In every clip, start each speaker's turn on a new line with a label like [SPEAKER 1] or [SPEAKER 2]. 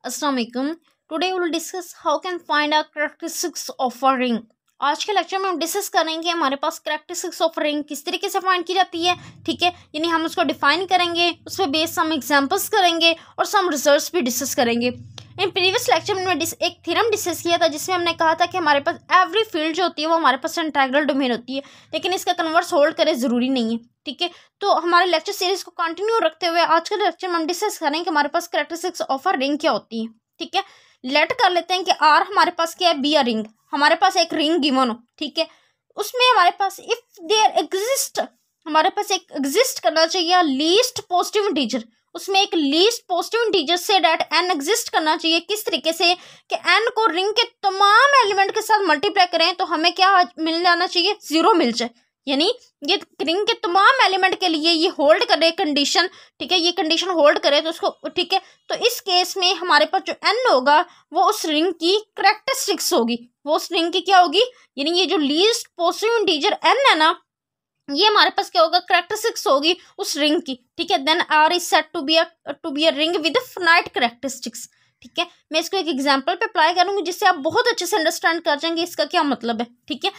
[SPEAKER 1] अस्सलाम वालेकुम। Today we will discuss how can find our characteristics of a ring. आज के लेक्चर में हम डिस्कस करेंगे हमारे पास कैरेक्टरिस्टिक्स ऑफ रिंग किस तरीके से फाइंड की जाती है। ठीक है, यानी हम उसको डिफाइन करेंगे, उस पर बेस्ड सम एग्जांपल्स करेंगे और सम रिजल्ट्स भी डिस्कस करेंगे। इन प्रीवियस लेक्चर में एक थ्योरम डिस्कस किया था जिसमें हमने कहा था कि हमारे पास एवरी फील्ड जो होती है वो हमारे पास इंटीग्रल डोमेन होती है, लेकिन इसका कन्वर्स होल्ड करे ज़रूरी नहीं है। ठीक है, तो हमारे लेक्चर सीरीज को कंटिन्यू रखते हुए आज के लेक्चर में हम डिस्कस करेंगे कि हमारे पास कैरेक्टरिस्टिक्स ऑफ अ रिंग क्या होती है। ठीक है, लेट कर लेते हैं कि आर हमारे पास क्या है, बी अ रिंग। हमारे पास एक रिंग गिवन हो, ठीक है, उसमें हमारे पास इफ देयर एग्जिस्ट, हमारे पास एक एग्जिस्ट करना चाहिए लीस्ट पॉजिटिव इंटीजर। उसमें एक लीस्ट पॉजिटिव इंटीजर से डेट एन एग्जिस्ट करना चाहिए। किस तरीके से कि एन को रिंग के तमाम एलिमेंट के साथ मल्टीप्लाई करें तो हमें क्या मिल जाना चाहिए, 0 मिल जाए। यानी ये रिंग के तमाम एलिमेंट के लिए ये होल्ड करे कंडीशन। ठीक है, ये कंडीशन होल्ड करे तो उसको, ठीक है, तो इस केस में हमारे पास जो एन होगा वो उस रिंग की कैरेक्टरिस्टिक्स होगी, वो उस रिंग की क्या होगी, यानी ये जो लीस्ट पॉजिटिव इंटीजर एन है ना, ये हमारे पास क्या होगा, कैरेक्टरिस्टिक्स होगी उस रिंग की। ठीक है, then R is said to be a ring with finite characteristics. ठीक है, मैं इसको एक एग्जांपल पे अप्लाई करूंगी जिससे आप बहुत अच्छे से अंडरस्टैंड कर जाएंगे इसका क्या मतलब है। ठीक है,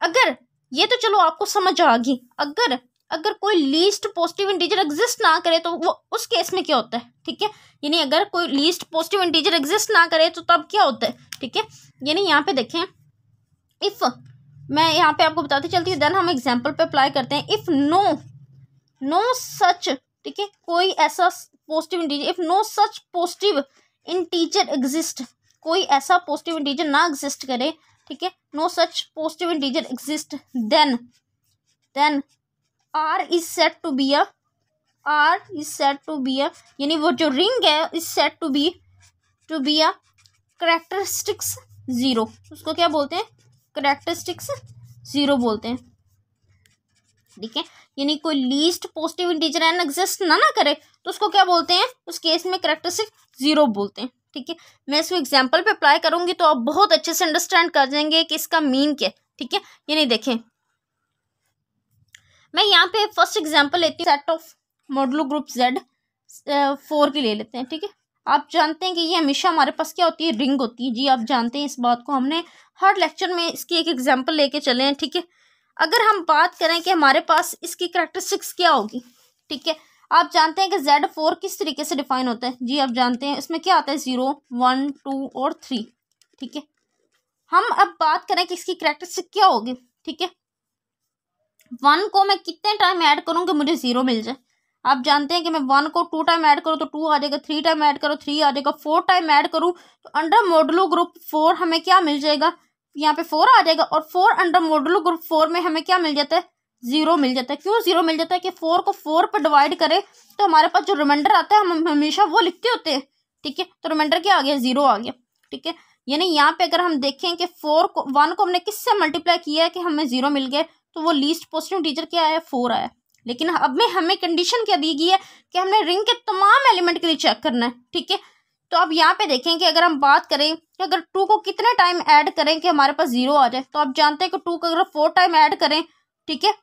[SPEAKER 1] अगर ये तो चलो आपको समझ आ गई, अगर अगर कोई लीस्ट पॉजिटिव इंटीजर एग्जिस्ट ना करे तो वो उस केस में क्या होता है। ठीक है, यानी अगर कोई लीस्ट पॉजिटिव इंटीजर एग्जिस्ट ना करे तो तब क्या होता है। ठीक है, यानी यहाँ पे देखें, इफ मैं यहाँ पे आपको बताती चलती हूँ, देन हम एग्जाम्पल पे अप्लाई करते हैं। इफ नो सच, ठीक है, कोई ऐसा positive integer, if no such positive integer exist, कोई ऐसा पॉजिटिव इंटीजर ना एग्जिस्ट करे, ठीक है, no such positive integer exist, then R is said to be a यानी वो जो रिंग है is said to be a characteristics 0। उसको क्या बोलते हैं, कैरेक्टरिस्टिक्स 0 बोलते हैं। ठीक है, यानी कोई least positive integer n exist ना करे तो उसको क्या बोलते हैं, उस केस में कैरेक्टरिस्टिक्स 0 बोलते हैं। ठीक है, मैं इसको एग्जांपल पे अप्लाई करूंगी तो आप बहुत अच्छे से अंडरस्टैंड कर जाएंगे कि इसका मीन क्या है। ठीक है, यानी देखें, मैं यहाँ पे फर्स्ट एग्जांपल लेती हूँ, set of modulo group Z 4 की ले लेते हैं। ठीक है, आप जानते हैं कि ये हमेशा हमारे पास क्या होती है, रिंग होती है। जी आप जानते हैं इस बात को, हमने हर लेक्चर में इसकी एक एग्जांपल लेके चले हैं। ठीक है, अगर हम बात करें कि हमारे पास इसकी कैरेक्टरिस्टिक्स क्या होगी, ठीक है, आप जानते हैं कि Z4 किस तरीके से डिफाइन होता है। जी आप जानते हैं इसमें क्या आता है, 0 1 2 और 3। ठीक है, हम अब बात करें कि इसकी कैरेक्टरिस्टिक क्या होगी। ठीक है, 1 को मैं कितने टाइम ऐड करूँ कि मुझे 0 मिल जाए। आप जानते हैं कि मैं 1 को 2 टाइम ऐड करूँ तो 2 आ जाएगा, 3 टाइम ऐड करो 3 आ जाएगा, 4 टाइम ऐड करूँ तो अंडर मॉडुलो ग्रुप 4 हमें क्या मिल जाएगा, यहाँ पे 4 आ जाएगा, और 4 अंडर मॉडुलो ग्रुप 4 में हमें क्या मिल जाता है, 0 मिल जाता है। क्यों 0 मिल जाता है कि 4 को 4 पर डिवाइड करें तो हमारे पास जो रिमाइंडर आता है हम हमेशा वो लिखते होते हैं। ठीक है, तो रिमाइंडर क्या आ गया, 0 आ गया। ठीक है, यानी यहाँ पे अगर हम देखें कि 1 को हमने किससे मल्टीप्लाई किया है कि हमें 0 मिल गया, तो वो लीस्ट पॉजिटिव इंटीजर क्या है, 4 आया। लेकिन अब में हमें कंडीशन क्या दी गई है कि हमने रिंग के तमाम एलिमेंट के लिए चेक करना है। ठीक है, तो अब यहाँ पे देखें कि अगर हम बात करें कि अगर 2 को कितने टाइम ऐड करें कि हमारे पास 0 आ जाए, तो आप जानते हैं कि 2 को अगर 4 टाइम ऐड करें, ठीक है,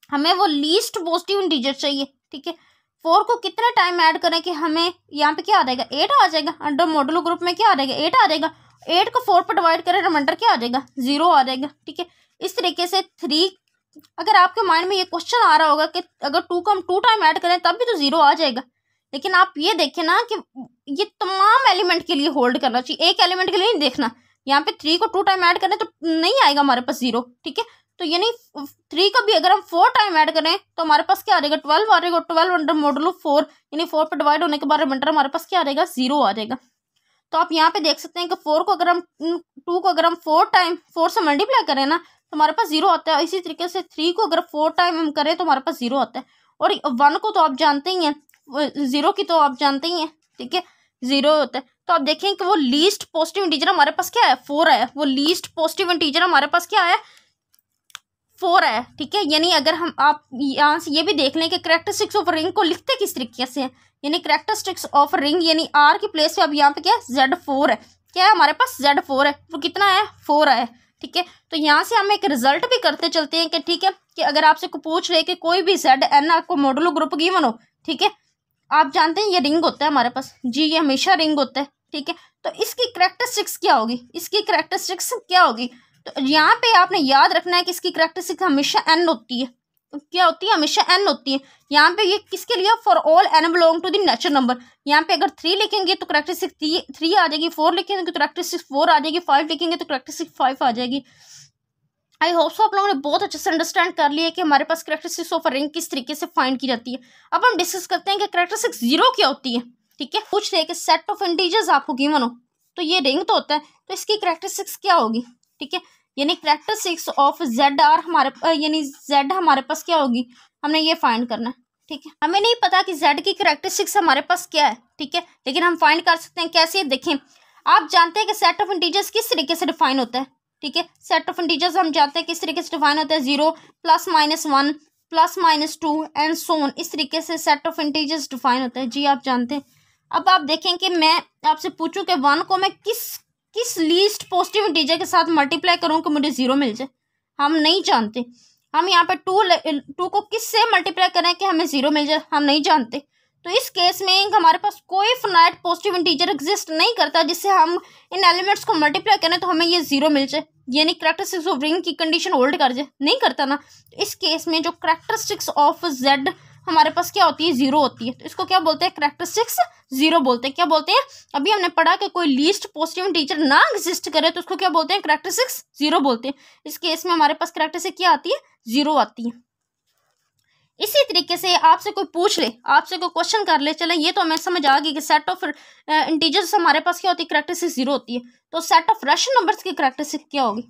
[SPEAKER 1] हमें वो लीस्ट पॉजिटिव इंटीजर चाहिए। ठीक है, 4 को कितने टाइम ऐड करें कि हमें यहाँ पे क्या आ जाएगा, 8 आ जाएगा। अंडर मॉडुलो ग्रुप में क्या आ जाएगा, 8 आ जाएगा। 8 को 4 पर डिवाइड करें, रिमाइंडर क्या आ जाएगा, 0 आ जाएगा। ठीक है, इस तरीके से 3, अगर आपके माइंड में ये क्वेश्चन आ रहा होगा कि अगर 2 को हम 2 टाइम ऐड करें तब भी तो 0 आ जाएगा, लेकिन आप ये देखें ना कि ये तमाम एलिमेंट के लिए होल्ड करना चाहिए, एक एलिमेंट के लिए नहीं देखना। यहाँ पे 3 को 2 टाइम ऐड करें तो नहीं आएगा हमारे पास 0। ठीक है, तो यानी 3 को भी अगर हम 4 टाइम ऐड करें तो हमारे पास क्या आ जाएगा, 12 आ जाएगा। 12 अंडर मॉडुलो 4 यानी 4 पर डिवाइड होने के बाद रिमाइंडर हमारे पास क्या आ जाएगा, 0 आ जाएगा। तो आप यहाँ पे देख सकते हैं कि 2 को अगर हम 4 से मल्टीप्लाई करें ना तो हमारे पास 0 आता है। इसी तरीके से 3 को अगर 4 टाइम हम करें तो हमारे पास 0 आता है। और 1 को तो आप जानते ही हैं, 0 की तो आप जानते ही हैं। ठीक है, 0 होता है। तो आप देखें कि वो लीस्ट पॉजिटिव इंटीजर हमारे पास क्या है, 4 आया। वो लीस्ट पॉजिटिव इंटीजर हमारे पास क्या है, 4 आया। ठीक है, यानी अगर हम आप यहाँ से ये भी देख लें कि कैरेक्टरिस्टिक्स ऑफ रिंग को लिखते किस तरीके से हैं, यानी कैरेक्टरिस्टिक्स ऑफ रिंग यानी आर की प्लेस पे अब यहाँ पे क्या है, Z4 है। क्या है हमारे पास, Z4 है। तो कितना है, 4 आया। ठीक है, तो यहाँ से हम एक रिजल्ट भी करते चलते हैं कि ठीक है, कि अगर आपसे को पूछ रहे कि कोई भी ZN आपको मॉडुलो ग्रुप गिवन हो, ठीक है, आप जानते हैं ये रिंग होता है हमारे पास जी, ये हमेशा रिंग होता है, ठीक है। तो इसकी करैक्टरिस्टिक्स क्या होगी, इसकी करैक्टरिस्टिक्स क्या होगी, तो यहाँ पे आपने याद रखना है कि इसकी करैक्टरिस्टिक्स हमेशा एन होती है। तो क्या होती है, हमेशा एन होती है। यहाँ पे ये किसके लिए, for all n belong to the natural number. यहाँ पे अगर 3 लिखेंगे तो करैक्टरिस्टिक्स 3 आ जाएगी, 4 लिखेंगे तो करैक्टरिस्टिक्स 4 आ जाएगी, 5 लिखेंगे तो करैक्टरिस्टिक्स 5 आ जाएगी। आई होप सो आप लोगों ने बहुत अच्छे से अंडरस्टैंड कर लिया कि हमारे पास करैक्टरिस्टिक्स ऑफ अ रिंग किस तरीके से फाइंड की जाती है। अब हम डिस्कस करते हैं कि करैक्टरिस्टिक्स 0 क्या होती है, ठीक है। पूछ रहे हैं कि सेट ऑफ इंटीजर्स आपको गिवन हो, तो ये रिंग तो होता है, तो इसकी करैक्टरिस्टिक्स क्या होगी, ठीक है। यानी करैक्टरिस्टिक्स ऑफ जेड आर हमारे यानी जेड हमारे पास क्या होगी, हमने ये फाइंड करना है, ठीक है। हमें नहीं पता कि जेड की करैक्टरिस्टिक्स हमारे पास क्या है, ठीक है, लेकिन हम फाइंड कर सकते हैं। कैसे, देखें, आप जानते हैं कि सेट ऑफ इंटीजर्स किस तरीके से डिफाइन होता है, ठीक है। सेट ऑफ इंटीजर्स हम जानते हैं किस तरीके से डिफाइन होता है, 0 +-1 +-2 एंड सो ऑन, इस तरीके से सेट ऑफ इंटीजर्स डिफाइन होता है जी, आप जानते हैं। अब आप देखें कि मैं आपसे पूछूं कि 1 को मैं किस लीस्ट पॉजिटिव इंटीजर के साथ मल्टीप्लाई करूं कि मुझे 0 मिल जाए, हम नहीं जानते। हम यहाँ पे 2 को किस से मल्टीप्लाई करें कि हमें 0 मिल जाए, हम नहीं जानते। तो इस केस में हमारे पास कोई फाइनाइट पॉजिटिव इंटीजर एग्जिस्ट नहीं करता जिससे हम इन एलिमेंट्स को मल्टीप्लाई करें तो हमें ये 0 मिल जाए, यानी करैक्टरिस्टिक्स ऑफ रिंग की कंडीशन होल्ड कर जाए, नहीं करता ना। तो इस केस में जो करैक्टरिस्टिक्स ऑफ जेड हमारे पास क्या होती है, 0 होती है। तो इसको क्या बोलते हैं, करैक्टरिस्टिक्स 0 बोलते हैं। क्या बोलते हैं, अभी हमने पढ़ा कि कोई लीस्ट पॉजिटिव इंटीजर ना एग्जिस्ट करे तो उसको क्या बोलते हैं, करैक्टरिस्टिक्स 0 बोलते हैं। इस केस में हमारे पास करैक्टरिस्टिक्स क्या आती है, 0 आती है। इसी तरीके से आपसे कोई पूछ ले, आपसे कोई क्वेश्चन कर ले, चले ये तो हमें समझ आ गई कि सेट ऑफ इंटीजर्स हमारे पास क्या होती है, करैक्टरिस्टिक्स 0 होती है। तो सेट ऑफ रैशनल नंबर्स की करैक्टरिस्टिक्स क्या होगी,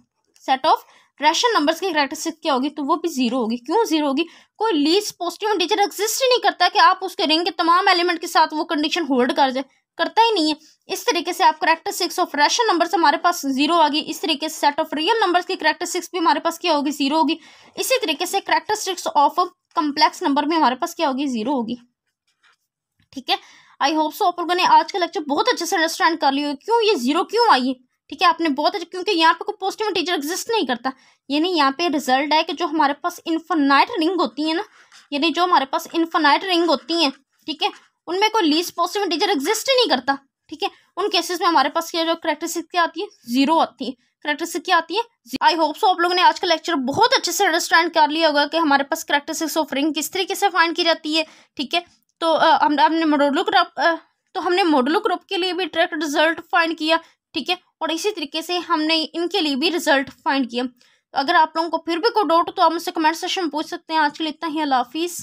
[SPEAKER 1] सेट ऑफ रैशनल नंबर्स की करैक्टरिस्टिक्स क्या होगी, तो वो भी 0 होगी। क्यों 0 होगी, कोई लीस्ट पॉजिटिव इंटीजर एग्जिस्ट ही नहीं करता कि आप उसके रिंग के तमाम एलिमेंट के साथ वो कंडीशन होल्ड कर जाए, करता ही नहीं है। इस तरीके से आप करैक्टरिस्टिक्स ऑफ रैशनल नंबर्स हमारे पास 0 आ गई। इस तरीके से सेट ऑफ रियल नंबर्स की करैक्टरिस्टिक्स भी हमारे पास क्या होगी, 0 होगी। इसी तरीके से करैक्टरिस्टिक्स ऑफ कॉम्प्लेक्स नंबर में हमारे पास क्या होगी, 0 होगी, ठीक है। आई होप सो आप लोगों ने आज का लेक्चर बहुत अच्छे से अंडरस्टैंड कर लिया क्यों ये 0 क्यों आई है, ठीक है। आपने बहुत अच्छे, क्योंकि यहाँ पे कोई पॉजिटिव इंटीजर एग्जिस्ट नहीं करता, यानी यहाँ पे रिजल्ट है कि जो हमारे पास इनफाइनाइट रिंग होती है ना, यानी जो हमारे पास इनफाइनाइट रिंग होती है, ठीक है, उनमें कोई लीस्ट पॉजिटिव इंटीजर एग्जिस्ट ही नहीं करता, ठीक है। उन केसेस में हमारे पास जो करैक्टरिस्टिक्स क्या आती है, 0 आती है। करैक्टरिस्टिक्स क्या आती है, आई होप सो आप लोगों ने आज का लेक्चर बहुत अच्छे से अंडरस्टैंड कर लिया होगा कि हमारे पास करैक्टरिस्टिक्स ऑफ रिंग किस तरीके से फाइंड की जाती है, ठीक है। तो हमने मॉडुलो ग्रुप के लिए भी डायरेक्ट रिजल्ट फाइंड किया, ठीक है, और इसी तरीके से हमने इनके लिए भी रिजल्ट फाइंड किया। तो अगर आप लोगों को फिर भी कोई डाउट तो आप मुझसे कमेंट सेक्शन में पूछ सकते हैं। आज के लिए इतना ही, अल्लाह हाफिज़।